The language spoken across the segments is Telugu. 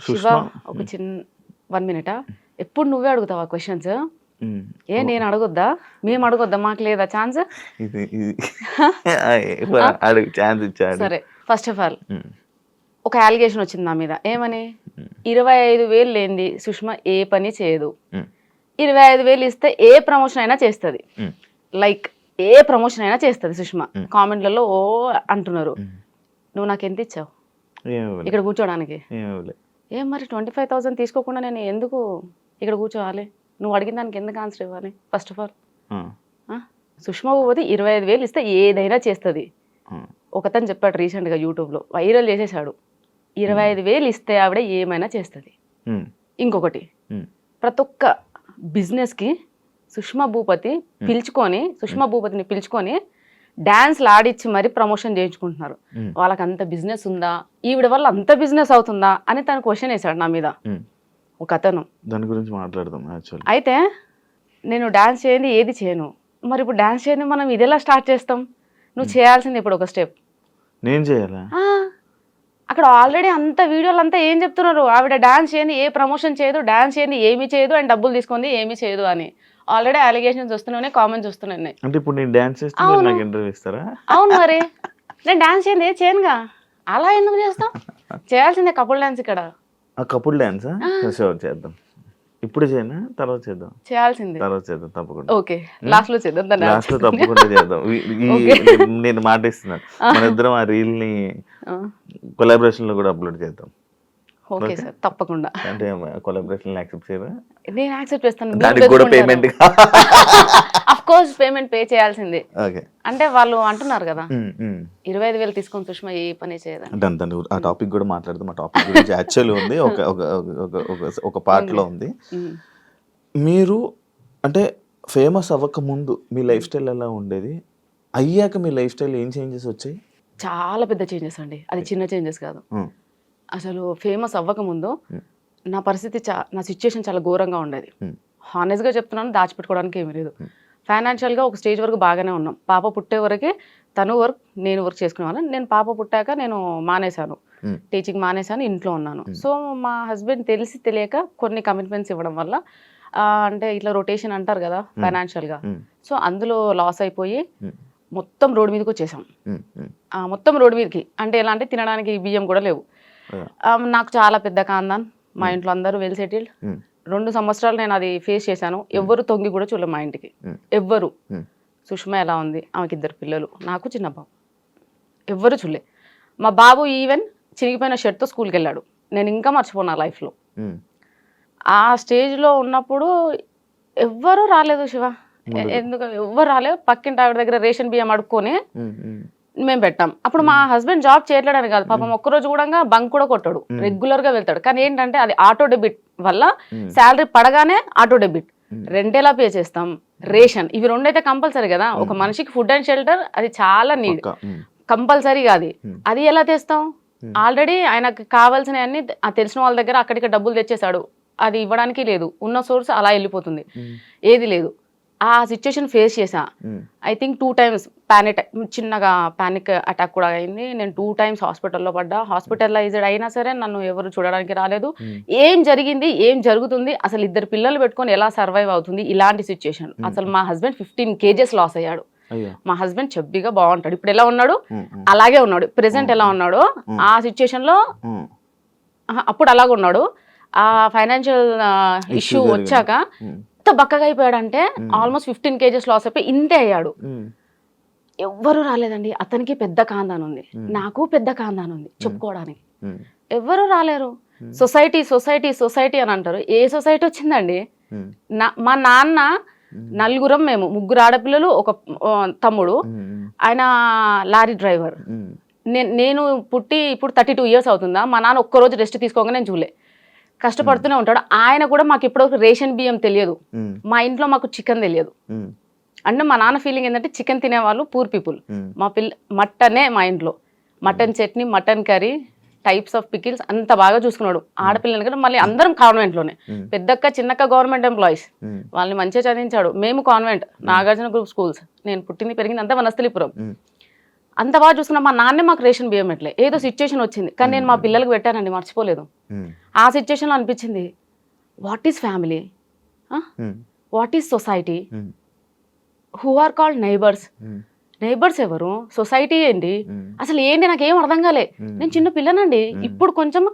శివ ఒక చిన్న 1 మినిటా ఎప్పుడు నువ్వే అడుగుతావా క్వశ్చన్స్? ఏ నేను అడగొద్దా? మేము అడగొద్దా? మాకు లేదా ఛాన్స్? ఇది ఇది అడుగు ఛాన్స్ ఇచ్చాడు. సరే, ఫస్ట్ ఆఫ్ ఆల్ ఒక అలిగేషన్ వచ్చింది నా మీద. ఏమని? 25,000 లేనిది సుష్మా ఏ పని చేయదు. 25,000 ఇస్తే ఏ ప్రమోషన్ అయినా చేస్తుంది. లైక్ ఏ ప్రమోషన్ అయినా చేస్తుంది సుష్మా. కామెంట్లలో ఓ అంటున్నారు. నువ్వు నాకు ఎంత ఇచ్చావు ఇక్కడ కూర్చోడానికి? ఏం మరి 25,000 తీసుకోకుండా నేను ఎందుకు ఇక్కడ కూర్చోవాలి? నువ్వు అడిగిన దానికి ఎందుకు ఆన్సర్ ఇవ్వాలి? First of all Sushma Bhupathi 25,000 ఇస్తే ఏదైనా చేస్తుంది. ఒకతను చెప్పాడు రీసెంట్గా యూట్యూబ్లో, వైరల్ చేసేసాడు. 25,000 ఇస్తే ఆవిడ ఏమైనా చేస్తుంది. ఇంకొకటి, ప్రతి ఒక్క బిజినెస్కి సుష్మా భూపతిని పిలుచుకొని డాన్స్లు ఆడిచ్చి మరీ ప్రమోషన్ చేయించుకుంటున్నారు. వాళ్ళకి అంత బిజినెస్ ఉందా? ఈవిడ వల్ల అంత బిజినెస్ అవుతుందా అని తను క్వశ్చన్ వేశాడు నా మీద ఒక అతను. దాని గురించి మాట్లాడదాం. అయితే నేను డాన్స్ చేయండి ఏది చేయను. మరి ఇప్పుడు డాన్స్ చేయండి మనం ఇది ఎలా స్టార్ట్ చేస్తాం? నువ్వు చేయాల్సింది ఇప్పుడు ఒక స్టెప్. నేను చేయాలా? అక్కడ ఆల్రెడీ అంత వీడియోలు అంతా ఏం చెప్తున్నారు? ఆవిడ డాన్స్ చేయండి ఏ ప్రమోషన్ చేయదు, డాన్స్ చేయండి ఏమీ చేయదు, అండ్ డబ్బులు తీసుకుంది ఏమీ చేయదు అని ఆల్రెడీ అలిగేషన్స్ వస్తున్నాయి, కామెంట్స్ వస్తున్నాయి. అంటే ఇప్పుడు నేను డాన్స్ చేస్తే నాకు ఇంటర్వ్యూ ఇస్తారా? అవును, మరి నేను డాన్స్ చేయండి చేయనుగా. అలా ఎందుకు చేస్తాం? చేయాల్సిందే కపుల్ డాన్స్ ఇక్కడ. కపుల్ డాన్స్ చేద్దాం. ఇప్పుడు చేయనా? తర్వాత చేద్దాం. చేయాల్సిందే. తర్వాత చేద్దాం తప్పకుండా. ఓకే, లాస్ట్ లో చేద్దాం. లాస్ట్ లో తప్పకుండా చేద్దాం. నేను మాట ఇస్తున్నాను, మన ఇద్దరం ఆ రీల్ ని కొలాబరేషన్ లో కూడా అప్లోడ్ చేద్దాం. ఓకే సార్, తప్పకుండా. అంటే కొలాబరేషన్ యాక్సెప్ట్ చేయరా? నేను యాక్సెప్ట్ చేస్తాను. దానికి కూడా payment of course payment pay చేయాల్సిందే. అంటే వాళ్ళు అంటున్నారు కదా 25,000 తీసుకొని సుష్మా ఏ పని చేయదని. ఆ టాపిక్ కూడా మాట్లాడదాం. ఆ టాపిక్ గురించి యాక్చువల్లీ ఉంది, ఒక పార్ట్ లో ఉంది. మీరు అంటే ఫేమస్ అవ్వక ముందు మీ లైఫ్ స్టైల్ ఎలా ఉండేది? అయ్యాక మీ లైఫ్ స్టైల్ ఏం చేంజెస్ వచ్చాయి? చాలా పెద్ద చేంజెస్ అండి. అది చిన్న చేంజెస్ కాదు. అసలు ఫేమస్ అవ్వకముందు నా పరిస్థితి నా సిచ్యుయేషన్ చాలా ఘోరంగా ఉండేది. హానెస్ట్గా చెప్తున్నాను, దాచిపెట్టుకోవడానికి ఏమీ లేదు. ఫైనాన్షియల్గా ఒక స్టేజ్ వరకు బాగానే ఉన్నాం. పాప పుట్టే వరకే తను వర్క్, నేను వర్క్ చేసుకునేవాళ్ళం. నేను పాప పుట్టాక నేను మానేశాను, టీచింగ్ మానేశాను, ఇంట్లో ఉన్నాను. సో మా హస్బెండ్ తెలిసి తెలియక కొన్ని కమిట్మెంట్స్ ఇవ్వడం వల్ల అంటే ఇట్లా రొటేషన్ అంటారు కదా ఫైనాన్షియల్గా, సో అందులో లాస్ అయిపోయి మొత్తం రోడ్డు మీదకి వచ్చేసాం. మొత్తం రోడ్డు మీదకి అంటే ఎలా అంటే తినడానికి బియ్యం కూడా లేవు. నాకు చాలా పెద్ద కాందాన్, మా ఇంట్లో అందరూ వెల్ సెటిల్డ్. 2 సంవత్సరాలు నేను అది ఫేస్ చేశాను. ఎవ్వరు తొంగి కూడా చూడలేదు మా ఇంటికి, ఎవ్వరు. సుష్మా ఎలా ఉంది, ఆమెకి 2 పిల్లలు, నాకు చిన్న బాబు, ఎవ్వరు చూడలే. మా బాబు ఈవెన్ చిరిగిపోయిన షర్ట్తో స్కూల్కి వెళ్ళాడు. నేను ఇంకా మర్చిపోను నా లైఫ్లో. ఆ స్టేజ్లో ఉన్నప్పుడు ఎవ్వరూ రాలేదు శివ, ఎందుకు ఎవ్వరు రాలేదు. పక్కింటి ఆవిడ దగ్గర రేషన్ బియ్యం అడుక్కొని మేము పెట్టాం. అప్పుడు మా హస్బెండ్ జాబ్ చేయట్లేడని కాదు, పాపం ఒక్కరోజు కూడా బంక్ కూడా కొట్టాడు, రెగ్యులర్ గా వెళ్తాడు. కానీ ఏంటంటే అది ఆటో డెబిట్ వల్ల శాలరీ పడగానే ఆటో డెబిట్, రెంట్ ఎలా పే చేస్తాం, రేషన్, ఇవి 2 అయితే కంపల్సరీ కదా. ఒక మనిషికి ఫుడ్ అండ్ షెల్టర్ అది చాలా నీడ్, కంపల్సరీగా అది ఎలా తెస్తాం? ఆల్రెడీ ఆయనకు కావాల్సిన అన్ని తెలిసిన వాళ్ళ దగ్గర అక్కడికి డబ్బులు తెచ్చేసాడు. అది ఇవ్వడానికి లేదు, ఉన్న సోర్స్ అలా వెళ్ళిపోతుంది, ఏది లేదు. ఆ సిచ్యుయేషన్ ఫేస్ చేసా. ఐ థింక్ 2 times చిన్నగా పానిక్ అటాక్ కూడా అయింది. నేను 2 times హాస్పిటల్లో పడ్డా. హాస్పిటలైజ్డ్ అయినా సరే నన్ను ఎవరు చూడడానికి రాలేదు. ఏం జరిగింది, ఏం జరుగుతుంది, అసలు 2 పిల్లలు పెట్టుకొని ఎలా సర్వైవ్ అవుతుంది, ఇలాంటి సిచ్యుయేషన్. అసలు మా హస్బెండ్ 15 kgs లాస్ అయ్యాడు. మా హస్బెండ్ చెబ్బిగా బాగుంటాడు, ఇప్పుడు ఎలా ఉన్నాడు అలాగే ఉన్నాడు. ప్రెసెంట్ ఎలా ఉన్నాడు ఆ సిచ్యుయేషన్ లో అప్పుడు అలాగే ఉన్నాడు. ఆ ఫైనాన్షియల్ ఇష్యూ వచ్చాక బక్కగా అయిపోయాడంటే ఆల్మోస్ట్ 15 kgs లాస్ అయిపోయి ఇంతే అయ్యాడు. ఎవ్వరు రాలేదండి. అతనికి పెద్ద కాందాన్ ఉంది, నాకు పెద్ద కాందాన్ ఉంది, చెప్పుకోవడానికి ఎవ్వరు రాలేరు. సొసైటీ సొసైటీ సొసైటీ అని అంటారు. ఏ సొసైటీ వచ్చిందండి? మా నాన్న నలుగురం, మేము 3 ఆడపిల్లలు, ఒక తమ్ముడు, ఆయన లారీ డ్రైవర్. నేను పుట్టి ఇప్పుడు 32 years అవుతుందా? మా నాన్న ఒక్కరోజు రెస్ట్ తీసుకోగా నేను చూలే, కష్టపడుతూనే ఉంటాడు. ఆయన కూడా మాకు ఇప్పటివరకు రేషన్ బియ్యం తెలియదు, మా ఇంట్లో మాకు చికెన్ తెలియదు. అంటే మా నాన్న ఫీలింగ్ ఏంటంటే చికెన్ తినేవాళ్ళు పూర్ పీపుల్. మా మటనే మా ఇంట్లో, mutton chutney, mutton curry, types of pickles అంత బాగా చూసుకున్నాడు. ఆడపిల్లలు కూడా మళ్ళీ అందరం కాన్వెంట్లోనే, పెద్దక్క చిన్నక్క గవర్నమెంట్ ఎంప్లాయీస్, వాళ్ళని మంచిగా చదివించాడు. మేము కాన్వెంట్, నాగార్జున గ్రూప్ స్కూల్స్, నేను పుట్టింది పెరిగింది అంతా వనస్థలిపురం. అంత బాగా చూసుకున్నా. మా నాన్నే మాకు రేషన్ బియ్యం ఎట్లే, ఏదో సిచ్యుయేషన్ వచ్చింది కానీ నేను మా పిల్లలకు పెట్టానండి, మర్చిపోలేదు. ఆ సిచ్యుయేషన్లో అనిపించింది, what is family, what is society, who are called neighbours, neighbours ఎవరు, సొసైటీ ఏంటి, అసలు ఏంటి నాకేం అర్థం కాలే. నేను చిన్న పిల్లనండి. ఇప్పుడు కొంచెం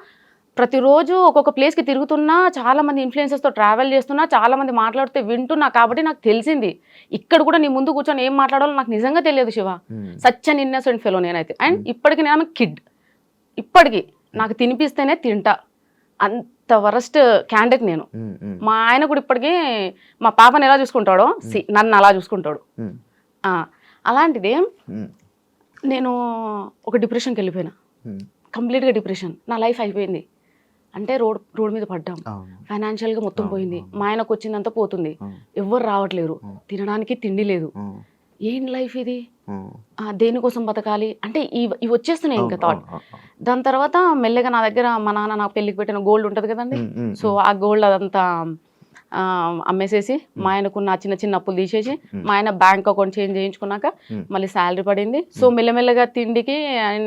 ప్రతిరోజు ఒక్కొక్క ప్లేస్కి తిరుగుతున్నా, చాలా మంది ఇన్ఫ్లుయెన్సర్స్తో ట్రావెల్ చేస్తున్నా, చాలా మంది మాట్లాడితే వింటున్నా, కాబట్టి నాకు తెలిసింది. ఇక్కడ కూడా నీ ముందు కూర్చొని ఏం మాట్లాడాలో నాకు నిజంగా తెలియదు Shiva. Such an innocent fellow నేనైతే. అండ్ ఇప్పటికి నేను కిడ్, ఇప్పటికి నాకు తినిపిస్తేనే తింటా, అంత వరస్ట్ క్యాండిడేట్ నేను. మా ఆయన కూడా ఇప్పటికీ మా పాపని ఎలా చూసుకుంటాడో నన్ను అలా చూసుకుంటాడు. అలాంటిది నేను ఒక డిప్రెషన్కి వెళ్ళిపోయినా, కంప్లీట్గా డిప్రెషన్. నా లైఫ్ అయిపోయింది. అంటే రోడ్ మీద పడ్డాం, ఫైనాన్షియల్గా మొత్తం పోయింది. మా ఆయనకు వచ్చిందంతా పోతుంది, ఎవ్వరు రావట్లేరు, తినడానికి తిండి లేదు. ఏం లైఫ్ ఇది, దేనికోసం బతకాలి అంటే ఇవి వచ్చేస్తున్నాయి ఇంకా థాట్. దాని తర్వాత మెల్లగా నా దగ్గర మా నాన్న నాకు పెళ్ళికి పెట్టిన గోల్డ్ ఉంటుంది కదండి, సో ఆ గోల్డ్ అదంతా అమ్మేసేసి మా ఆయనకున్న చిన్న చిన్న అప్పులు తీసేసి మా ఆయన బ్యాంక్ అకౌంట్ చేంజ్ చేయించుకున్నాక మళ్ళీ శాలరీ పడింది. సో మెల్లమెల్లగా తిండికి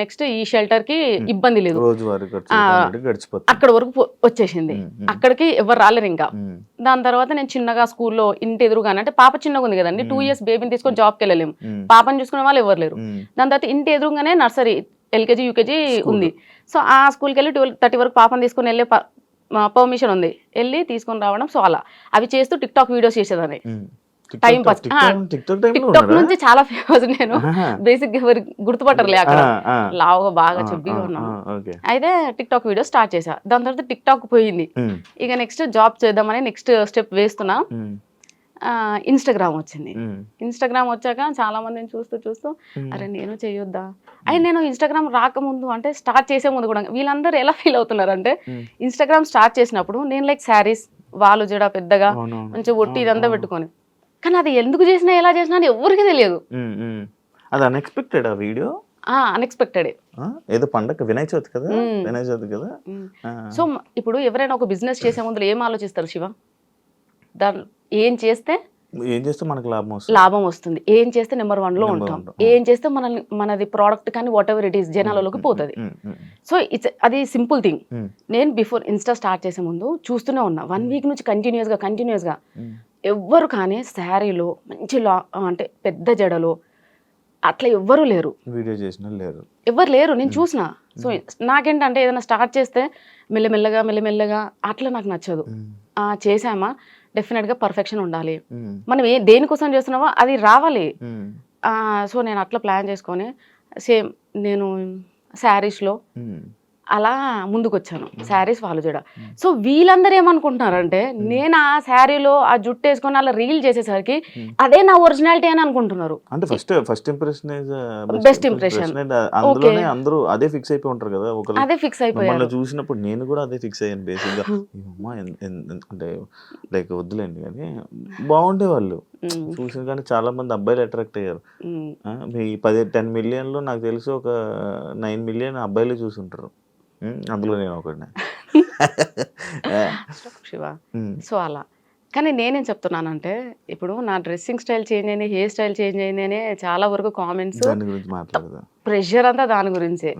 నెక్స్ట్ ఈ షెల్టర్కి ఇబ్బంది లేదు, అక్కడ వరకు వచ్చేసింది. అక్కడికి ఎవరు రాలేరు ఇంకా. దాని తర్వాత నేను చిన్నగా స్కూల్లో ఇంటి ఎదురుగానే, అంటే పాప చిన్నగా ఉంది కదండి, 2 years బేబీని తీసుకొని జాబ్కి వెళ్ళలేము, పాపని చూసుకునే వాళ్ళు ఎవరు లేరు. దాని తర్వాత ఇంటి ఎదురుగానే నర్సరీ, LKG UKG ఉంది. సో ఆ స్కూల్కి వెళ్ళి 12:30 వరకు పాపని తీసుకొని వెళ్ళే పర్మిషన్ ఉంది, వెళ్ళి తీసుకొని రావడం. సో అలా అవి చేస్తూ టిక్టాక్ వీడియోస్ చేసేదాన్ని. Time pass. టిక్టాక్ నుంచి చాలా ఫేమస్ నేను. బేసిక్ ఎవరు గుర్తుపట్టరులే, అక్కడ లావుగా బాగా చెబ్బిగా ఉన్నాను. అయితే టిక్టాక్ వీడియో స్టార్ట్ చేసా. దాని తర్వాత టిక్టాక్ పోయింది. ఇక నెక్స్ట్ జాబ్ చేద్దామని నెక్స్ట్ స్టెప్ వేస్తున్నా. ఇన్స్టాగ్రామ్ వచ్చింది. ఇన్స్టాగ్రామ్ వచ్చాక చాలా మందిని చూస్తూ అరే నేను చేయొద్దా. అయితే నేను ఇన్స్టాగ్రామ్ రాకముందు, అంటే స్టార్ట్ చేసే ముందు కూడా వీళ్ళందరూ ఎలా ఫీల్ అవుతున్నారు అంటే, ఇన్స్టాగ్రామ్ స్టార్ట్ చేసినప్పుడు నేను లైక్ శారీస్, వాళ్ళు జడ పెద్దగా మంచి ఒట్టి ఇదంతా పెట్టుకొని, కానీ అది ఎందుకు చేసినా ఎలా చేసినా అని ఎవరికి తెలియదు. అది అన్ఎక్స్పెక్టెడ్ ఆ వీడియో. అన్ఎక్స్పెక్టెడ్. ఏదో పండగ వినాయక చవితి కదా, వినాయక చవితి కదా. సో ఇప్పుడు ఎవరైనా ఒక బిజినెస్ చేసే ముందు ఏం ఆలోచిస్తారు శివ? దాని ఏం చేస్తే మనకు లాభం వస్తుంది, ఏం చేస్తే నెంబర్ 1లో ఉంటాం, ఏం చేస్తే మనది ప్రోడక్ట్ కానీ వాట్ ఎవర్ ఇట్ ఈస్ జనాలలోకి పోతుంది. సో అది సింపుల్ థింగ్. నేను బిఫోర్ ఇన్స్టా స్టార్ట్ చేసే ముందు చూస్తూనే ఉన్నా, 1 week నుంచి కంటిన్యూస్గా ఎవ్వరు కానీ శారీలో మంచి అంటే పెద్ద జడలో అట్లా ఎవ్వరూ లేరు, వీడియో చేసిన ఎవ్వరు లేరు. నేను చూసిన. సో నాకేంటంటే ఏదైనా స్టార్ట్ చేస్తే మెల్లమెల్లగా అట్లా నాకు నచ్చదు. చేసామా డెఫినెట్గా పర్ఫెక్షన్ ఉండాలి, మనం దేనికోసం చేస్తున్నామో అది రావాలి. సో నేను అట్లా ప్లాన్ చేసుకొని సేమ్ నేను శారీస్లో అలా ముందుకు వచ్చాను, శారీస్ వాళ్ళు జడ. సో వీళ్ళందరూ ఏమనుకుంటున్నారంటే, నేను ఆ శారీలో ఆ జుట్టు వేసుకొని అలా రీల్ చేసేసరికి అదే నా ఒరిజినాలిటీ అని అనుకుంటున్నారు. అంటే ఫస్ట్ ఇంప్రెషన్ బెస్ట్ ఇంప్రెషన్, అందులోనే అందరూ అదే ఫిక్స్ అయిపోయి ఉంటారు కదా. అదే ఫిక్స్ అయిపోయారు. చూసినప్పుడు నేను కూడా అదే ఫిక్స్ అయ్యాను బేసిక్ గా. అంటే లైక్ వద్దులేండి కానీ బాగుండే వాళ్ళు చూసిన, కానీ చాలా మంది అబ్బాయిలు అట్రాక్ట్ అయ్యారు. మీ 10 million లో నాకు తెలిసి ఒక 9 million అబ్బాయిలు చూసుంటారు, అందులో నేను ఒకటి. శివ. సో అలా. కానీ నేనేం చెప్తున్నానంటే, ఇప్పుడు నా డ్రెస్సింగ్ స్టైల్ చేంజ్ అయింది, హెయిర్ స్టైల్ చేంజ్ అయింది అని చాలా వరకు కామెంట్స్, ప్రెషర్ అంతా దాని గురించే.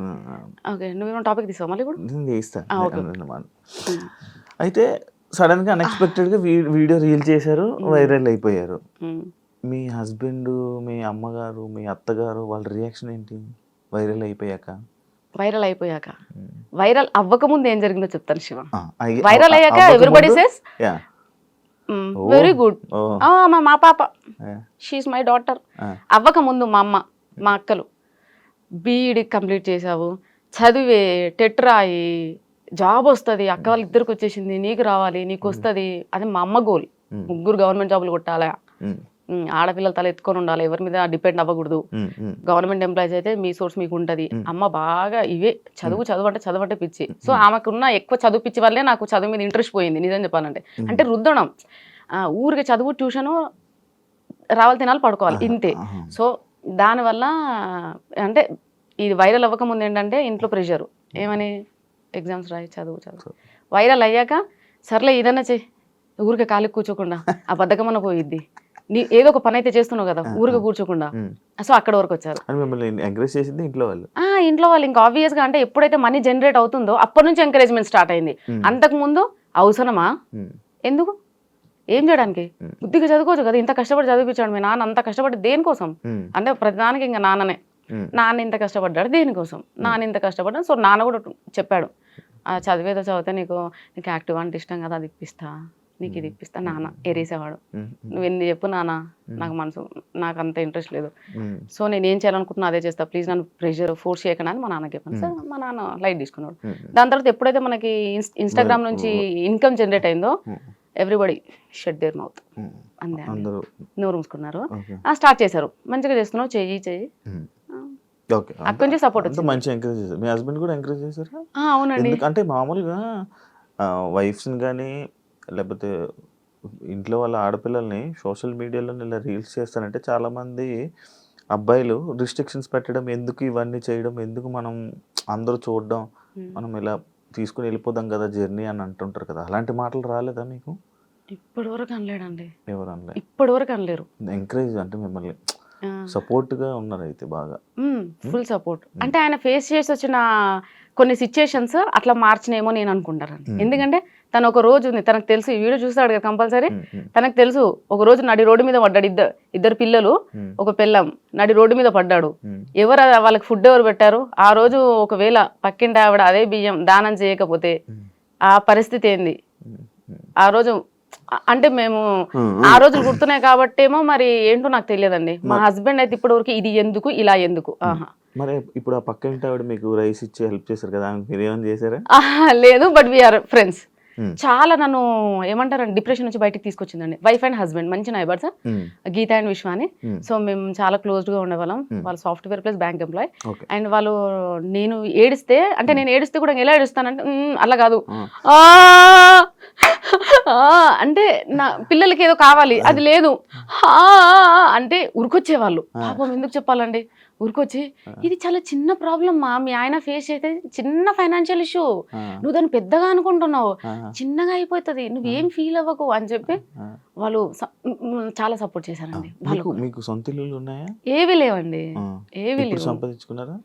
ఓకే, నువ్వేమో టాపిక్ తీసావు మళ్ళీ ఇప్పుడు. అయితే సడన్ గా అన్ఎక్స్పెక్టెడ్ గా వీడియో రీల్ చేశారు, వైరల్ అయిపోయారు. మీ హస్బెండ్, మీ అమ్మగారు, మీ అత్తగారు వాళ్ళ రియాక్షన్ ఏంటి వైరల్ అయిపోయాక? వైరల్ అవ్వకముందు ఏం జరిగిందో చెప్తాను శివ. వైరల్ అయ్యాక ఎవ్రీబడి సేస్ వెరీ గుడ్, మా పాప షీఈస్ మై డాటర్. అవ్వకముందు మా అమ్మ, మా అక్కలు బీఈడి కంప్లీట్ చేసావు, చదివే, టెట్ రాయి, జాబ్ వస్తుంది, అక్క వాళ్ళు ఇద్దరికి వచ్చేసింది, నీకు రావాలి, నీకు వస్తుంది. అది మా అమ్మ గోల్. 3 గవర్నమెంట్ జాబులు కొట్టాలా, ఆడపిల్లల తల ఎత్తుకొని ఉండాలి, ఎవరి మీద డిపెండ్ అవ్వకూడదు, గవర్నమెంట్ ఎంప్లాయీస్ అయితే మీ సోర్స్ మీకు ఉంటుంది. అమ్మ బాగా ఇవే చదువు అంటే పిచ్చి. సో ఆమెకున్న ఎక్కువ చదువు పిచ్చి వల్లే నాకు చదువు మీద ఇంట్రెస్ట్ పోయింది నిజం చెప్పాలంటే. అంటే రుద్దడం, ఊరికి చదువు, ట్యూషను, రావాలి, తినాలి, పడుకోవాలి, ఇంతే. సో దానివల్ల అంటే ఇది వైరల్ అవ్వకముందు ఏంటంటే ఇంట్లో ప్రెషరు, ఏమని ఎగ్జామ్స్ రాయి, చదువు. వైరల్ అయ్యాక సర్లే ఏదన్నా చెయ్యి, ఊరికే ఖాళీ కూర్చోకుండా ఆ బద్ధకమన్న పోయిద్ది, ఏదో ఒక పని అయితే చేస్తున్నావు కదా ఊరిగా కూర్చోకుండా. సో అక్కడ వరకు వచ్చారు. అని మిమ్మల్ని ఎంకరేజ్ చేసింది ఇంట్లో వాళ్ళు? ఇంట్లో వాళ్ళు ఇంకా ఆబ్వియస్గా అంటే ఎప్పుడైతే మనీ జనరేట్ అవుతుందో అప్పటి నుంచి ఎంకరేజ్మెంట్ స్టార్ట్ అయింది. అంతకు ముందు అవసరమా, ఎందుకు, ఏం చేయడానికి, బుద్ధిగా చదువుకోవచ్చు కదా, ఇంత కష్టపడి చదివించాడు మీ నాన్న, అంత కష్టపడి దేనికోసం అంటే ప్రతిదానికి ఇంకా నాన్ననే, నాన్న ఇంత కష్టపడ్డాడు దేనికోసం, నాన్న ఇంత కష్టపడ్డాడు. సో నాన్న కూడా చెప్పాడు, చదివేదో చదివితే నీకు యాక్టివ్ అంటే ఇష్టం కదా, అది ఇప్పిస్తా, నీకు ఇది ఇప్పిస్తా. నాన్న ఎరేసేవాడు, నువ్వు ఎన్ని చెప్పు నాన్న, నాకు అంత ఇంట్రెస్ట్ లేదు, సో నేను ఏం చేయాలనుకుంటున్నా అదే చేస్తా, ప్లీజ్ నన్ను ప్రెషర్ ఫోర్స్ చేయకుండా అని మా నాన్నకి చెప్పాను. సార్ మా నాన్న లైట్ తీసుకున్నాడు. దాని తర్వాత ఎప్పుడైతే మనకి ఇన్స్టాగ్రామ్ నుంచి ఇన్కమ్ జనరేట్ అయిందో ఎవ్రీబడి షట్ దేర్ మౌత్, అంతే, నోరు మూసుకున్నారు. స్టార్ట్ చేశారు, మంచిగా చేస్తున్నావు, చెయ్యి. అక్కడి నుంచి సపోర్ట్ వచ్చింది. మంచి ఎంకరేజ్ చేశారు. మీ హస్బెండ్ కూడా ఎంకరేజ్ చేశారు? అవునండి. అంటే మామూలుగా వైఫ్స్ని కానీ లేకపోతే ఇంట్లో వాళ్ళ ఆడపిల్లల్ని సోషల్ మీడియాలో ఇలా రీల్స్ చేస్తారంటే చాలామంది అబ్బాయిలు రిస్ట్రిక్షన్స్ పెట్టడం, ఎందుకు ఇవన్నీ చేయడం, ఎందుకు మనం అందరూ చూడడం, మనం ఇలా తీసుకుని వెళ్ళిపోదాం కదా జర్నీ అని అంటుంటారు కదా, అలాంటి మాటలు రాలేదా మీకు? ఇప్పటి వరకు అనలేడండి. ఎవరు అనలేదు? ఇప్పటి వరకు అనలేరు. ఎంకరేజ్ అంటే మిమ్మల్ని సపోర్ట్ గా ఉన్నారు అయితే బాగా? Full support. అంటే ఆయన ఫేస్ చేసి వచ్చిన కొన్ని సిచ్యుయేషన్స్ అట్లా మార్చినేమో నేను అనుకుంటానండి. ఎందుకంటే తను ఒక రోజు ఉంది, తనకు తెలుసు, ఈ వీడియో చూస్తాడు కదా కంపల్సరీ, తనకు తెలుసు ఒక రోజు నడి రోడ్డు మీద పడ్డాడు, ఇద్దరు పిల్లలు ఒక పిల్లం నడి రోడ్డు మీద పడ్డాడు. ఎవరు వాళ్ళకి ఫుడ్ ఎవరు పెట్టారు ఆ రోజు, ఒకవేళ పక్కింటి ఆవిడ అదే బియ్యం దానం చేయకపోతే ఆ పరిస్థితి ఏంది ఆ రోజు అంటే మేము ఆ రోజులు గుర్తున్నాయి కాబట్టేమో మరి ఏంటో నాకు తెలియదండి. మా హస్బెండ్ అయితే ఇప్పటి వరకు ఇది ఎందుకు ఇలా ఎందుకు. మరి ఇప్పుడు ఆ పక్క ఇంటి ఆవిడ మీకు రైస్ ఇచ్చి హెల్ప్ చేశారు కదా, మీరు ఏమైనా చేశారా? లేదు, బట్ వీఆర్ ఫ్రెండ్స్. చాలా నన్ను ఏమంటారండి డిప్రెషన్ నుంచి బయటికి తీసుకొచ్చిందండి. వైఫ్ అండ్ హస్బెండ్ మంచి నైబర్స్, గీత అండ్ విశ్వ అని. సో మేము చాలా క్లోజ్డ్ గా ఉండేవాళ్ళం. వాళ్ళు software plus bank employee. And వాళ్ళు నేను ఏడిస్తే, అంటే నేను ఏడిస్తే కూడా ఎలా ఏడుస్తానంటే అలా కాదు, అంటే నా పిల్లలకి ఏదో కావాలి అది లేదు అంటే ఉరికొచ్చేవాళ్ళు. పాపం ఎందుకు చెప్పాలండి, ఊరికొచ్చి ఇది చాలా చిన్న ప్రాబ్లం మా, మీ ఆయన ఫేస్ అయితే చిన్న ఫైనాన్షియల్ ఇష్యూ, నువ్వు దాన్ని పెద్దగా అనుకుంటున్నావు, చిన్నగా అయిపోతుంది, నువ్వేం ఫీల్ అవ్వకు అని చెప్పి వాళ్ళు చాలా సపోర్ట్ చేశారండి. మీకు సొంత ఇల్లులు ఉన్నాయా? ఏవి లేవండి, ఏవి లేవు. సంపాదించుకున్నారా?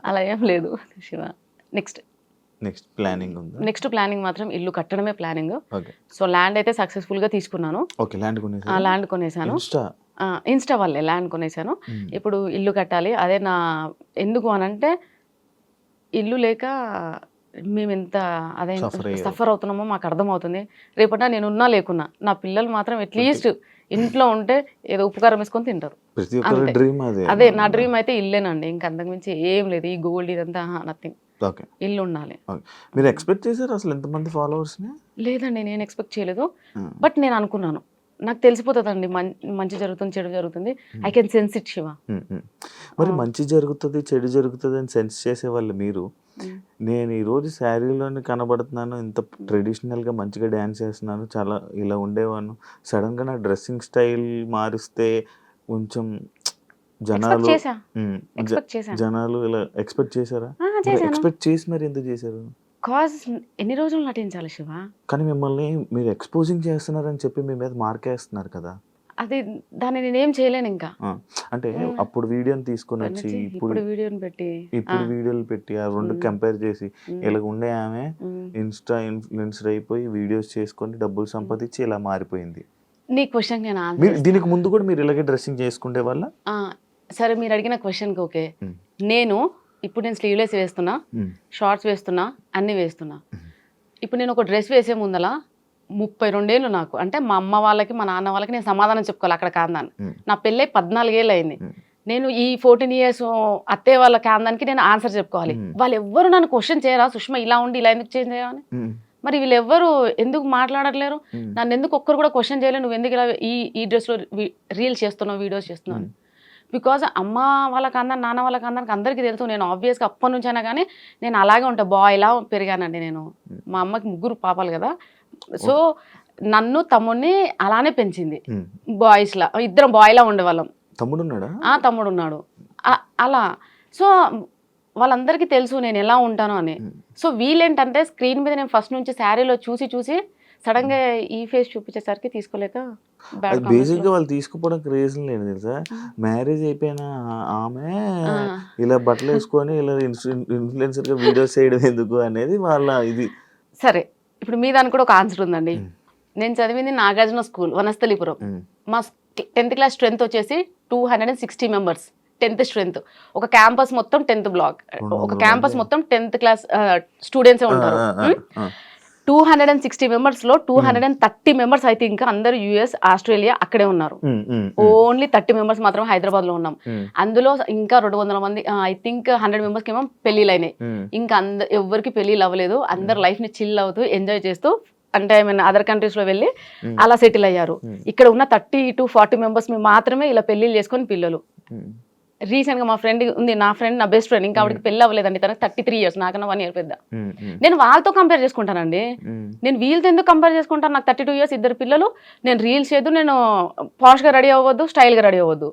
అలా ఏం లేదు శివ. నెక్స్ట్ ప్లానింగ్ మాత్రం ఇల్లు కట్టడమే ప్లానింగ్. సో ల్యాండ్ అయితే సక్సెస్ఫుల్ గా తీసుకున్నాను. ల్యాండ్ కొనేసాను, ఇన్స్టా వల్లే ల్యాండ్ కొనేసాను. ఇప్పుడు ఇల్లు కట్టాలి. అదే నా ఎందుకు అనంటే ఇల్లు లేక మేము ఎంత అదే సఫర్ అవుతున్నామో మాకు అర్థమవుతుంది. రేపట నేను ఉన్నా లేకున్నా నా పిల్లలు మాత్రం అట్లీస్ట్ ఇంట్లో ఉంటే ఏదో ఉపకారం వేసుకొని తింటారు. అదే నా డ్రీమ్ అయితే ఇల్లేనండి, ఇంకా అంతకుమించి ఏం లేదు. ఈ గోల్డ్ ఇదంతా నథింగ్, ఇల్లు ఉండాలి. మీరు ఎక్స్పెక్ట్ చేశారు అసలు ఎంతమంది ఫాలోవర్స్? లేదండి, నేను ఎక్స్పెక్ట్ చేయలేదు. బట్ నేను అనుకున్నాను, నాకు తెలిసిపోతుందండి మంచి జరుగుతుంది చెడు జరుగుతుంది, I can sense it Shiva. మరి మంచి జరుగుతుంది చెడు జరుగుతుంది అని సెన్స్ చేసేవాళ్ళు మీరు, నేను ఈరోజు శారీలోనే కనబడుతున్నాను, ఇంత ట్రెడిషనల్గా మంచిగా డ్యాన్స్ చేస్తున్నాను, చాలా ఇలా ఉండేవాను, సడన్గా నా డ్రెస్సింగ్ స్టైల్ మారిస్తే కొంచెం జనాలు ఇలా ఎక్స్పెక్ట్ చేశారా? ఎక్స్పెక్ట్ చేసి మరి ఎందుకు చేశారు? కాజ్ ఎన్ని రోజులు నటించాలి శివ? కానీ మిమ్మల్ని మీరు ఎక్స్పోజింగ్ చేస్తున్నారని చెప్పి మీ మీద మార్కేస్తున్నారు కదా, అది దాన్ని నేనేం చేయలేను ఇంకా. అంటే అప్పుడు వీడియోని తీసుకొని వచ్చి ఇప్పుడు వీడియోలు పెట్టి ఆ రెండు కంపేర్ చేసి ఇలా ఉండే ఆమె ఇన్స్టా ఇన్ఫ్లుయెన్సర్ అయిపోయి వీడియోస్ చేసుకొని డబ్బులు సంపాదించి ఇలా మారిపోయింది. నీ క్వశ్చన్ దీనికి ముందు కూడా మీరు ఇలాగే డ్రెస్సింగ్ చేసుకునే వాళ్ళ? సరే, మీరు అడిగిన క్వశ్చన్కి ఓకే. నేను స్లీవ్లెస్ వేస్తున్నా, షార్ట్స్ వేస్తున్నా, అన్ని వేస్తున్నా. ఇప్పుడు నేను ఒక డ్రెస్ వేసే ముందల 32 ఏళ్ళు నాకు, అంటే మా అమ్మ వాళ్ళకి మా నాన్న వాళ్ళకి నేను సమాధానం చెప్పుకోవాలి అక్కడ కాందాన్ని. నా పెళ్ళై 14 ఏళ్ళు అయింది. నేను ఈ 14 years అత్తయ్య వాళ్ళ కాందానికి నేను ఆన్సర్ చెప్పుకోవాలి. వాళ్ళు ఎవ్వరు నన్ను క్వశ్చన్ చేయరా, సుష్మా ఇలా ఉండి ఇలా ఎందుకు చేంజ్ అయ్యావని? మరి వీళ్ళెవ్వరు ఎందుకు మాట్లాడట్లేరు, నన్ను ఎందుకు ఒక్కరు కూడా క్వశ్చన్ చేయలేరు, నువ్వు ఎందుకు ఇలా ఈ డ్రెస్లో రీల్స్ చేస్తున్నావు, వీడియోస్ చేస్తున్నావు? బికాజ్ అమ్మ వాళ్ళ కాందాన్ని నాన్న వాళ్ళ కాందానికి అందరికీ తెలుసు. నేను ఆబ్వియస్గా అప్పటి నుంచి అయినా కానీ నేను అలాగే ఉంటా, బాయ్లా పెరిగానండి నేను. మా అమ్మకి 3 పాపాలు కదా, సో నన్ను తమ్ముడిని అలానే పెంచింది. బాయ్స్లా ఇద్దరం బాయ్లా ఉండేవాళ్ళం. తమ్ముడు ఉన్నాడు అలా. సో వాళ్ళందరికీ తెలుసు నేను ఎలా ఉంటాను అని. సో వీళ్ళేంటంటే స్క్రీన్ మీద నేను ఫస్ట్ నుంచి శారీలో చూసి సడన్ గా ఈ ఫేస్ చూపించేసరికి తీసుకోలేక బ్యాడ్ బేసిక్ గా వాళ్ళు తీసుకుపోవడానికి రీజన్ లేదు తెలుసా, మ్యారేజ్ అయిపోయిన ఆమె ఇలా బట్టలు వేసుకొని ఇలా ఇన్ఫ్లుయెన్సర్ గా వీడియోస్ చేయడం ఎందుకు అనేది వాళ్ళ ఇది. సరే ఇప్పుడు మీ దానికి కూడా ఒక ఆన్సర్ ఉందండి. నేను చదివింది నాగార్జున స్కూల్ వనస్థలిపురం. మా 10th క్లాస్ స్ట్రెంత్ వచ్చేసి 260 మెంబర్స్ 10th స్ట్రెంత్. ఒక క్యాంపస్ మొత్తం 10th బ్లాక్, ఒక క్యాంపస్ మొత్తం 10th క్లాస్ స్టూడెంట్సే ఉంటారు. 260 మెంబర్స్ లో 230 మెంబర్స్ అయితే ఇంకా అందరూ యుఎస్ ఆస్ట్రేలియా అక్కడే ఉన్నారు. ఓన్లీ 30 మెంబర్స్ మాత్రం హైదరాబాద్ లో ఉన్నాం. అందులో ఇంకా 200 మంది ఐ థింక్ 100 మెంబర్స్ కి ఏమో పెళ్లిళ్ళు అయినాయి. ఇంకా ఎవరికి పెళ్లిళ్ళు అవ్వలేదు. అందరు లైఫ్ ని చిల్ అవుతూ ఎంజాయ్ చేస్తూ అంటే ఐ మీన్ అదర్ కంట్రీస్ లో వెళ్ళి అలా సెటిల్ అయ్యారు. ఇక్కడ ఉన్న 30 to 40 మెంబర్స్ మాత్రమే ఇలా పెళ్లిళ్ళు చేసుకొని పిల్లలు. రీసెంట్ గా మా ఫ్రెండ్ ఉంది, నా ఫ్రెండ్, నా బెస్ట్ ఫ్రెండ్, ఇంకా ఆవిడకి పెళ్లి అవ్వలేదండి. తనకి 33 years, నాకన్నా 1 year పెద్ద. నేను వాళ్ళతో కంపేర్ చేసుకుంటానండి. నేను వీళ్ళతో ఎందుకు కంపేర్ చేసుకుంటాను? నాకు 32 years, 2 పిల్లలు. నేను రీల్స్ చేయదు, నేను పాష్ గా రెడీ అవ్వద్దు, స్టైల్ గా రెడీ అవ్వద్దు.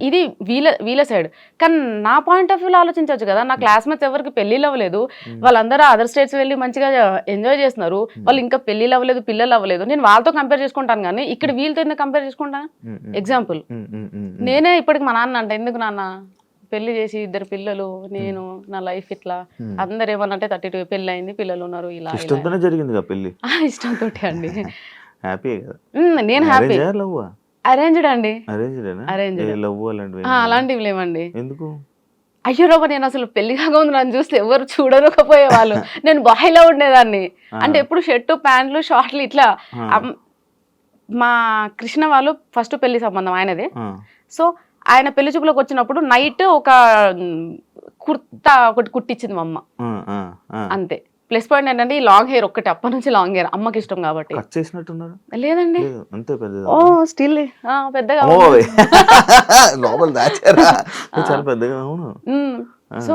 ఇది వీళ్ళ సైడ్. కానీ నా పాయింట్ ఆఫ్ వ్యూలో ఆలోచించవచ్చు కదా. నా క్లాస్మేట్స్ ఎవరికి పెళ్లిళ్ళు అవ్వలేదు, వాళ్ళందరూ అదర్ స్టేట్స్ వెళ్ళి మంచిగా ఎంజాయ్ చేస్తున్నారు. వాళ్ళు ఇంకా పెళ్లిళ్ళు అవ్వలేదు, పిల్లలు అవ్వలేదు. నేను వాళ్ళతో కంపేర్ చేసుకుంటాను కానీ ఇక్కడ వీళ్ళతో ఎందుకు కంపేర్ చేసుకుంటాను? ఎగ్జాంపుల్ నేనే ఇప్పటికి మా నాన్న అంట, ఎందుకు నాన్న పెళ్లి చేసి 2 పిల్లలు, నేను నా లైఫ్ ఇట్లా, అందరు ఏమన్నంటే 32 పెళ్లి అయింది, పిల్లలు ఉన్నారు, ఇలా జరిగింది పెళ్లి ఇష్టంతో అండి. హ్యాపీ నేను హ్యాపీ. అరేంజ్డ్ అండి. అలాంటివి లేవండి. ఎందుకు? అయ్యో రాబా, నేను అసలు పెళ్లి కాకముందు నన్ను చూస్తే ఎవరు చూడకపోయేవాళ్ళు. నేను బాయ్లో ఉండేదాన్ని. అంటే ఎప్పుడు షర్టు, ప్యాంట్లు, షార్ట్లు ఇట్లా. మా కృష్ణ వాళ్ళు ఫస్ట్ పెళ్లి సంబంధం ఆయనది. సో ఆయన పెళ్లి చూపులోకి వచ్చినప్పుడు నైట్ ఒక కుర్తా ఒకటి కుట్టించింది మా అమ్మ, అంతే. ప్లస్ పాయింట్ ఏంటంటే ఈ లాంగ్ హెయిర్ ఒక్కటి, అప్పటి నుంచి లాంగ్ హెయిర్ అమ్మకి ఇష్టం కాబట్టి. లేదండి, ఓ స్టిల్ పెద్దగా. సో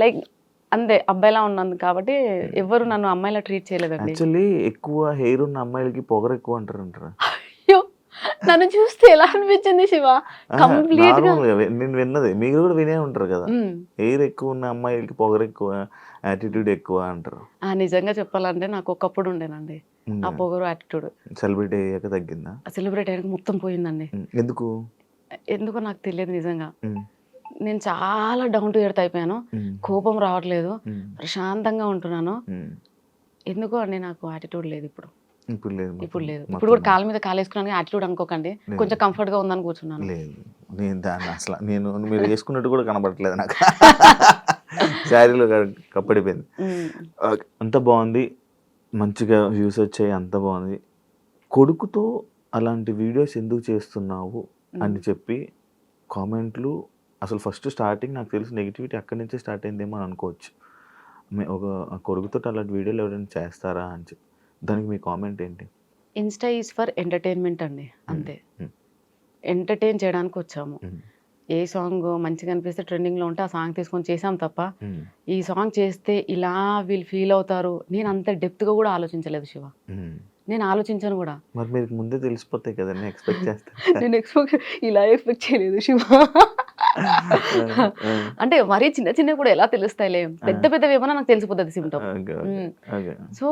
లైక్ అంతే, అబ్బాయిలా ఉన్నది కాబట్టి ఎవరు నన్ను అమ్మాయిలా ట్రీట్ చేయలేదండి. యాక్చువల్లీ ఎక్కువ హెయిర్ ఉన్న అమ్మాయిలకి పొగరు ఎక్కువ అంటారు. అయ్యో, నన్ను చూస్తే ఎలా అనిపించింది శివ? కంప్లీట్ గా నేను విన్నది, మీరు కూడా వినే ఉంటారు కదా, హెయిర్ ఎక్కువ ఉన్న అమ్మాయిలకి పొగరు ఎక్కువ, యాటిట్యూడ్ ఎక్కువ అంటారు. నిజంగా చెప్పాలంటే నాకు ఒకప్పుడు ఉండేనండి ఆ పొగరు, యాటిట్యూడ్. సెలబ్రిటీ అయ్యాక తగ్గిందా? సెలబ్రిటీ అయ్యాక మొత్తం పోయిందండి. ఎందుకో నాకు తెలియదు నిజంగా. నేను చాలా డౌన్ టు ఎర్త్ అయిపోయాను. కోపం రావట్లేదు, ప్రశాంతంగా ఉంటున్నాను. ఎందుకో అండి నాకు యాటిట్యూడ్ లేదు ఇప్పుడు. ఇప్పుడు లేదు. ఇప్పుడు కూడా కాళ్ళ మీద కాలేసుకున్నాను, యాటిట్యూడ్ అనుకోకండి. కొంచెం కంఫర్ట్ గా ఉందని కూర్చున్నాను. నేను దాన్ని అసలు మీరు వేసుకున్నట్టు కూడా కనబడట్లేదు నాకు. శారీలో కప్పడిపోయింది. అంత బాగుంది, మంచిగా వ్యూస్ వచ్చాయి, అంత బాగుంది. కొడుకుతో అలాంటి వీడియోస్ ఎందుకు చేస్తున్నావు అని చెప్పి కామెంట్లు, అసలు ఫస్ట్ స్టార్టింగ్ నాకు తెలిసి నెగిటివిటీ అక్కడి నుంచే స్టార్ట్ అయిందేమో అని అనుకోవచ్చు. ఒక కొడుకుతో అలాంటి వీడియోలు ఎవరైనా చేస్తారా అని చెప్పి, దానికి మీ కామెంట్ ఏంటి? ఇన్స్టా ఈజ్ ఫర్ ఎంటర్టైన్మెంట్ అండి, అంతే. ఎంటర్టైన్ చేయడానికి వచ్చాము. ఏ సాంగ్ మంచిగా అనిపిస్తే ట్రెండింగ్లో ఉంటే ఆ సాంగ్ తీసుకొని చేసాం తప్ప ఈ సాంగ్ చేస్తే ఇలా వీళ్ళు ఫీల్ అవుతారు నేను అంత డెప్త్గా కూడా ఆలోచించలేదు శివ. నేను ఆలోచించాను కూడా. మరి మీకు ముందే తెలిసిపోతాయి కదా, ఎక్స్పెక్ట్ చేస్తాను. నేను ఇలా ఎక్స్పెక్ట్ చేయలేదు శివ. అంటే మరీ చిన్న చిన్న కూడా ఎలా తెలుస్తాయిలే, పెద్ద పెద్దవి ఏమన్నా నాకు తెలిసిపోతుంది సిమ్టమ్. సో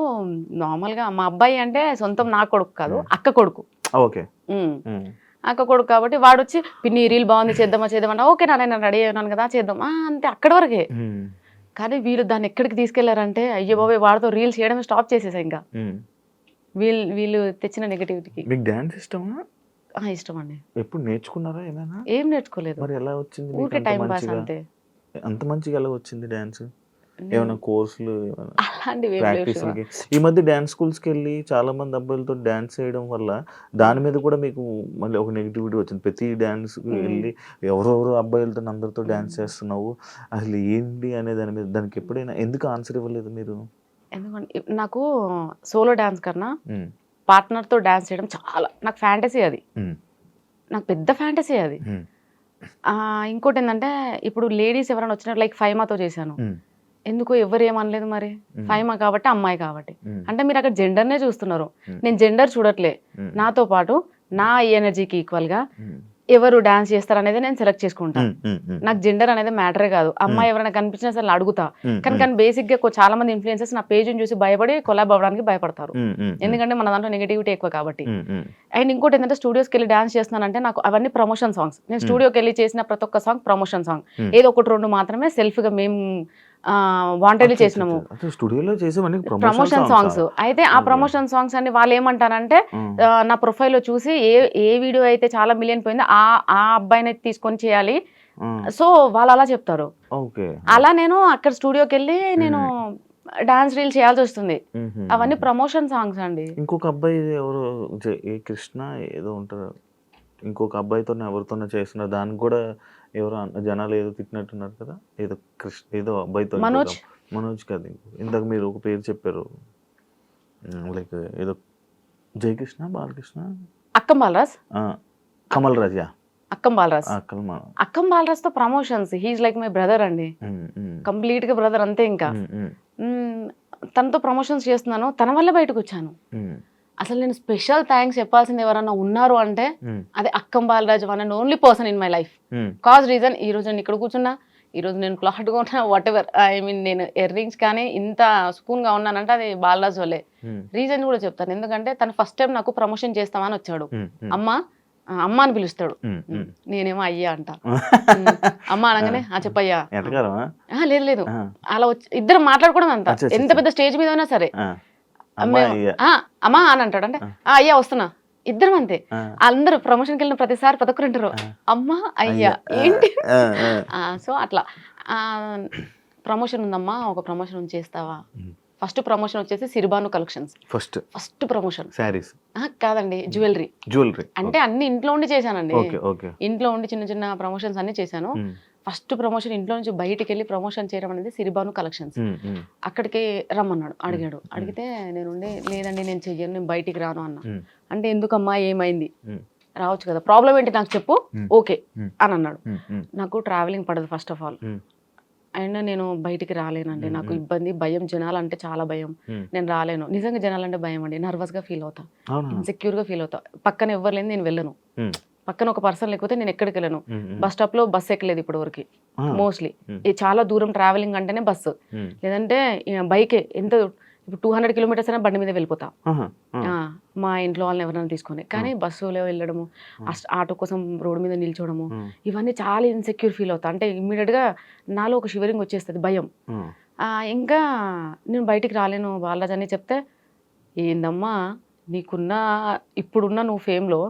నార్మల్గా మా అబ్బాయి అంటే సొంతం నా కొడుకు కాదు, అక్క కొడుకు. అక్క కొడుకు కాబట్టి వాడు వచ్చి పిన్ని రీల్ బాగుంది చేద్దామా, ఓకే నేను రెడీ అయినాను కదా చేద్దాం అంతే, అక్కడి వరకే. కానీ వీళ్ళు దాన్ని ఎక్కడికి తీసుకెళ్లారంటే అయ్యో బాబాయ్ వాడితో రీల్స్ చేయడం స్టాప్ చేసేసా. ఇంకా వీళ్ళు తెచ్చిన నెగటివిటీకి. మీకు డాన్స్ ఇష్టమా? ఇష్టం అండి. ఎప్పుడు నేర్చుకున్నారా ఏమైనా? ఏం నేర్చుకోలేదు. మరి ఎలా వచ్చింది? ఊరికే టైం పాస్ అంతే. అంత మంచిగా ఎలా వచ్చింది డాన్స్? ఏమైనా కోర్సులు అలాంటివి? ఈ మధ్య డాన్స్ స్కూల్స్కి వెళ్ళి చాలా మంది అబ్బాయిలతో డాన్స్ చేయడం వల్ల దాని మీద కూడా మీకు మళ్ళీ ఒక నెగిటివిటీ వచ్చింది. ప్రతి డాన్స్కి వెళ్ళి ఎవరెవరు అబ్బాయిలతో అందరితో డాన్స్ చేస్తున్నావు, అసలు ఏంటి అనే దాని మీద దానికి ఎప్పుడైనా ఎందుకు ఆన్సర్ ఇవ్వలేదు మీరు? ఎందుకంటే నాకు సోలో డాన్స్ కన్నా పార్ట్నర్తో డాన్స్ చేయడం చాలా నాకు ఫ్యాంటసీ. అది నాకు పెద్ద ఫ్యాంటసీ అది. ఇంకోటి ఏంటంటే ఇప్పుడు లేడీస్ ఎవరైనా వచ్చినట్టు లైక్ ఫైమాతో చేశాను, ఎందుకు ఎవరు ఏమనలేదు. మరి ఫైమా కాబట్టి అమ్మాయి కాబట్టి అంటే మీరు అక్కడ జెండర్నే చూస్తున్నారు. నేను జెండర్ చూడట్లే, నాతో పాటు నా ఎనర్జీకి ఈక్వల్గా ఎవరు డాన్స్ చేస్తారు అనేది నేను సెలెక్ట్ చేసుకుంటాను. నాకు జెండర్ అనేది మ్యాటరే కాదు. అమ్మాయి ఎవరైనా కనిపించినా సరే అడుగుతా. కానీ బేసిక్ గా చాలా మంది ఇన్ఫ్లుయెన్సర్స్ నా పేజ్ని చూసి భయపడి కొలాబ్ అవ్వడానికి భయపడతారు. ఎందుకంటే మన దాంట్లో నెగిటివిటీ ఎక్కువ కాబట్టి. అండ్ ఇంకోటి ఏంటంటే స్టూడియోస్కి వెళ్ళి డాన్స్ చేస్తున్నానంటే నాకు అవన్నీ ప్రమోషన్ సాంగ్స్. నేను స్టూడియోకి వెళ్ళి చేసిన ప్రతి ఒక్క సాంగ్ ప్రమోషన్ సాంగ్. ఏదో ఒకటి రెండు మాత్రమే సెల్ఫ్ గా మేము వాంటెడ్లీ చేసినాము స్టూడియోలో చేసేవన్నీ ప్రమోషన్ సాంగ్స్. అయితే ఆ ప్రమోషన్ సాంగ్స్ అన్ని వాళ్ళు ఏమంటారంటే నా ప్రొఫైల్లో చూసి ఏ వీడియో అయితే చాలా మిలియన్ పోయిందో ఆ అబ్బాయిని తీసుకొని చేయాలి. సో వాళ్ళు అలా చెప్తారు. అలా నేను అక్కడ స్టూడియోకి వెళ్ళి నేను డాన్స్ రీల్ చేయాల్సి వస్తుంది. అవన్నీ ప్రమోషన్ సాంగ్స్ అండి. ఇంకొక అబ్బాయి ఎవరు ఏ కృష్ణ ఏదో ఉంటారు, ఇంకొక అబ్బాయితో ఎవరితోనో చేస్తున్నారు, దానికి కూడా ఎవరో జనాలు ఏదో తిట్టినట్టున్నారు కదా, ఏదో కృష్ణ ఏదో అబ్బాయితో. మనోజ్ కాదు, ఇందాక మీరు ఒక పేరు చెప్పారు, లైక్ ఏదో జయకృష్ణ బాలకృష్ణ అక్కం బాలరాజ్ కమల్ రాజ్ అక్కం బాలరాజ్ తో promotions. He is like my brother అండి, కంప్లీట్ గా బ్రదర్ అంతే. ఇంకా తనతో ప్రమోషన్స్ చేస్తున్నాను, తన వల్ల బయటకు వచ్చాను. అసలు నేను స్పెషల్ థ్యాంక్స్ చెప్పాల్సింది ఎవరన్నా ఉన్నారు అంటే అదే అక్కం Balraj, one and only person in my life. Cause reason ఈ రోజు నేను ఇక్కడ కూర్చున్నా, ఈ రోజు నేను క్లాట్ గా ఉన్నా, వాట్ ఎవర్ ఐ మీన్ నేను ఇయర్ రింగ్స్ కానీ ఇంత సుకూన్ గా ఉన్నానంటే అది బాలరాజ్ వల్లే. రీజన్ కూడా చెప్తాను, ఎందుకంటే తను ఫస్ట్ టైం నాకు ప్రమోషన్ చేస్తామని వచ్చాడు. అమ్మ అని పిలుస్తాడు, నేనేమో అయ్యా అంట. అమ్మ అనగానే చెప్పయ్యా, లేదు అలా వచ్చి ఇద్దరు మాట్లాడుకోవడం అంత. ఎంత పెద్ద స్టేజ్ మీద అయినా సరే అమ్మా అని అంటాడు, అంటే అయ్యా వస్తున్నా, ఇద్దరం అంతే. అందరూ ప్రమోషన్కి వెళ్ళిన ప్రతిసారి ప్రతి ఒక్కరు అంటారు అమ్మా అయ్యా ఏంటి. సో అట్లా ప్రమోషన్ ఉందమ్మా, ఒక ప్రమోషన్ చేస్తావా. ఫస్ట్ ప్రమోషన్ వచ్చేసి సిరిబాను కలెక్షన్స్. ఫస్ట్ ప్రమోషన్ సారీస్ కాదండి, జ్యువెలరీ. అంటే అన్ని ఇంట్లో ఉండి చేశానండి. ఇంట్లో ఉండి చిన్న చిన్న ప్రమోషన్స్ అన్ని చేశాను. ఫస్ట్ ప్రమోషన్ ఇంట్లో నుంచి బయటికి వెళ్ళి ప్రమోషన్ చేయడం అనేది సిరిబాను కలెక్షన్స్. అక్కడికి రమ్మన్నాడు, అడిగితే నేను లేదండి నేను చెయ్యను, నేను బయటికి రాను అన్నా. అంటే ఎందుకమ్మా ఏమైంది, రావచ్చు కదా, ప్రాబ్లం ఏంటి నాకు చెప్పు, ఓకే అని అన్నాడు. నాకు ట్రావెలింగ్ పడదు ఫస్ట్ ఆఫ్ ఆల్, అండ్ నేను బయటికి రాలేనండి, నాకు ఇబ్బంది, భయం, జనాలంటే చాలా భయం, నేను రాలేను. నిజంగా జనాలంటే భయం అండి, నర్వస్ గా ఫీల్ అవుతా, ఇన్సెక్యూర్ గా ఫీల్ అవుతా. పక్కన ఎవరు లేని నేను వెళ్ళను, పక్కన ఒక పర్సన్ లేకపోతే నేను ఎక్కడికి వెళ్ళను. బస్ స్టాప్ లో బస్సు ఎక్కలేదు ఇప్పటి వరకు మోస్ట్లీ. చాలా దూరం ట్రావెలింగ్ అంటేనే బస్సు, లేదంటే బైకే. ఎంత ఇప్పుడు 200 కిలోమీటర్స్ అయినా బండి మీద వెళ్ళిపోతా మా ఇంట్లో వాళ్ళని ఎవరైనా తీసుకొని. కానీ బస్సులో వెళ్ళడము, ఆటో కోసం రోడ్డు మీద నిల్చోవడము, ఇవన్నీ చాలా ఇన్సెక్యూర్ ఫీల్ అవుతా. అంటే ఇమ్మీడియట్ గా నాలో ఒక షివరింగ్ వచ్చేస్తుంది, భయం. ఇంకా నేను బయటికి రాలేను బాలరాజ్ అని చెప్తే, ఏందమ్మా నీకున్న ఇప్పుడున్న నువ్వు ఫేమ్లో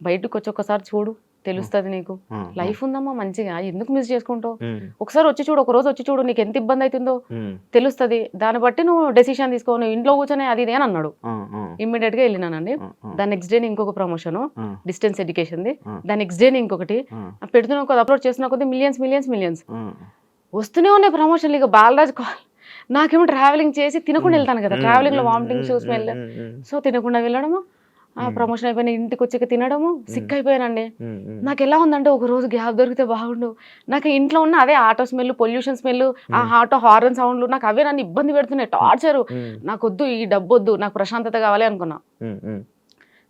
బయటకు వచ్చి ఒకసారి చూడు, తెలుస్తుంది నీకు, లైఫ్ ఉందమ్మా మంచిగా, ఎందుకు మిస్ చేసుకుంటావు, ఒకసారి వచ్చి చూడు, ఒక రోజు వచ్చి చూడు, నీకు ఎంత ఇబ్బంది అవుతుందో తెలుస్తుంది, దాన్ని బట్టి నువ్వు డెసిషన్ తీసుకో, నువ్వు ఇంట్లో కూర్చొని అది ఇదే అని అన్నాడు. ఇమ్మీడియట్ గా వెళ్ళినానండి. దాని నెక్స్ట్ డే ఇంకొక ప్రమోషన్ డిస్టెన్స్ ఎడ్యుకేషన్ది, దాని నెక్స్ట్ డే ఇంకొకటి పెడుతున్న కొద్ది అప్లోడ్ చేస్తున్న కొద్ది మిలియన్స్ వస్తూనే ఉన్నాయి ప్రమోషన్లు. ఇక బాలరాజ్ నాకేమో ట్రావెలింగ్ చేసి తినకుండా వెళ్తాను కదా, ట్రావెలింగ్ లో వామిటింగ్ చూసి వెళ్ళా, సో తినకుండా వెళ్ళడము, ప్రమోషన్ అయిపోయిన ఇంటికి వచ్చి తినడము, సిక్ అయిపోయానండి. నాకు ఎలా ఉందంటే ఒక రోజు గ్యాప్ దొరికితే బాగుండు. నాకు ఇంట్లో ఉన్న అదే ఆటో స్మెల్, పొల్యూషన్ స్మెల్, ఆ ఆటో హార్న్ సౌండ్లు, నాకు అవే నన్ను ఇబ్బంది పెడుతున్నాయి, టార్చరు. నాకు వద్దు, ఈ డబ్బు వద్దు, నాకు ప్రశాంతత కావాలి అనుకున్నా.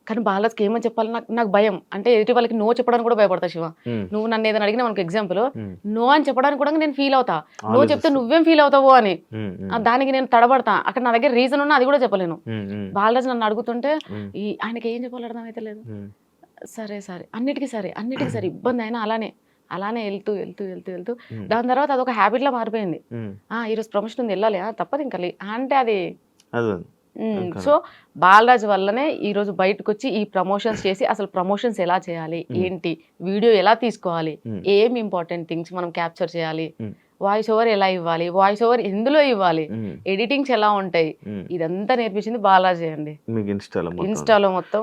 కానీ బాలరాజ్కి ఏమని చెప్పాలి, నాకు భయం. అంటే ఎదుటి వాళ్ళకి నో చెప్పడానికి కూడా భయపడతా. శివ, నువ్వు నన్ను ఏదైనా అడిగినా మనకు ఎగ్జాంపుల్, నో అని చెప్పడానికి కూడా నేను ఫీల్ అవుతా. నో చెప్తే నువ్వేం ఫీల్ అవుతావు అని, దానికి నేను తడబడతా. అక్కడ నా దగ్గర రీజన్ ఉన్నా అది కూడా చెప్పలేను. బాలరాజ్ నన్ను అడుగుతుంటే ఆయనకి ఏం చెప్పాలి అర్థం అయితే లేదు. సరే అన్నిటికీ సరే ఇబ్బంది అయినా అలానే వెళ్తూ దాని తర్వాత అదొక హ్యాబిట్ లా మారిపోయింది. ఈరోజు ప్రమోషన్ ఉంది, వెళ్ళాలి, తప్పదు ఇంకా అంటే అది. సో బాలరాజ్ వల్లనే ఈరోజు బయటకు వచ్చి ఈ ప్రమోషన్స్ చేసి, అసలు ప్రమోషన్స్ ఎలా చేయాలి, ఏంటి, వీడియో ఎలా తీసుకోవాలి, ఏం ఇంపార్టెంట్ థింగ్స్ మనం క్యాప్చర్ చేయాలి, వాయిస్ ఓవర్ ఎలా ఇవ్వాలి, వాయిస్ ఓవర్ ఎందులో ఇవ్వాలి, ఎడిటింగ్స్ ఎలా ఉంటాయి, ఇదంతా నేర్పించింది బాలరాజ్ అండి. ఇన్స్టాలో మొత్తం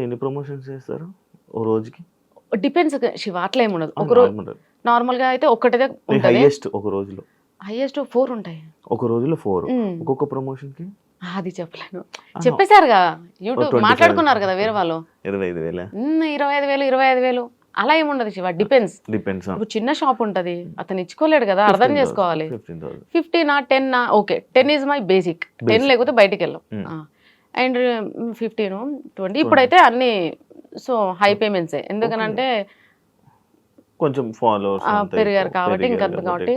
ఎన్ని ప్రమోషన్స్ చేస్తారు ఓ రోజుకి? డిపెండ్స్ శివ, అట్లా ఏముండదు. ఒక రోజు నార్మల్ గా అయితే ఒక్కటే హైయెస్ట్, ఒక రోజులో హైయెస్ట్ 4 ఉంటాయి. ఒక రోజులో 4. ఒక్కొక్క ప్రమోషన్ కి అది చెప్పలేను, చెప్పేశారుగా, యూట్యూబ్ మాట్లాడుకున్నారు కదా వేరే వాళ్ళు. 25,000 అలా ఏముండదు శివ, డిపెండ్స్. ఇప్పుడు చిన్న షాప్ ఉంటది, అతను ఇచ్చుకోలేడు కదా, అర్థం చేసుకోవాలి. 15 10 ఓకే, 10 ఈజ్ మై బేసిక్. 10 లేకపోతే బయటికి వెళ్ళాం. అండ్ 15-20 ఇప్పుడైతే అన్ని సో హై పేమెంట్సే ఎందుకనంటే కొంచెం ఫాలోవర్స్ పెరిగారు కాబట్టి ఇంకా కాబట్టి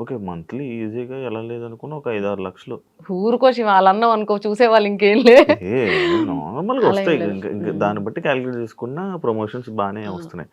ఓకే మంత్లీ ఈజీగా ఎలా లేదనుకున్నా ఒక 5-6 లక్షలు ఊరుకోసి వాళ్ళన్నాం అనుకో చూసేవాళ్ళు ఇంకేం లే నార్మల్గా అలా ఏం వస్తాయి లేదు. ఇంకా దాన్ని బట్టి క్యాలిక్యులేట్ చేసుకున్న ప్రమోషన్స్ బాగానే వస్తున్నాయి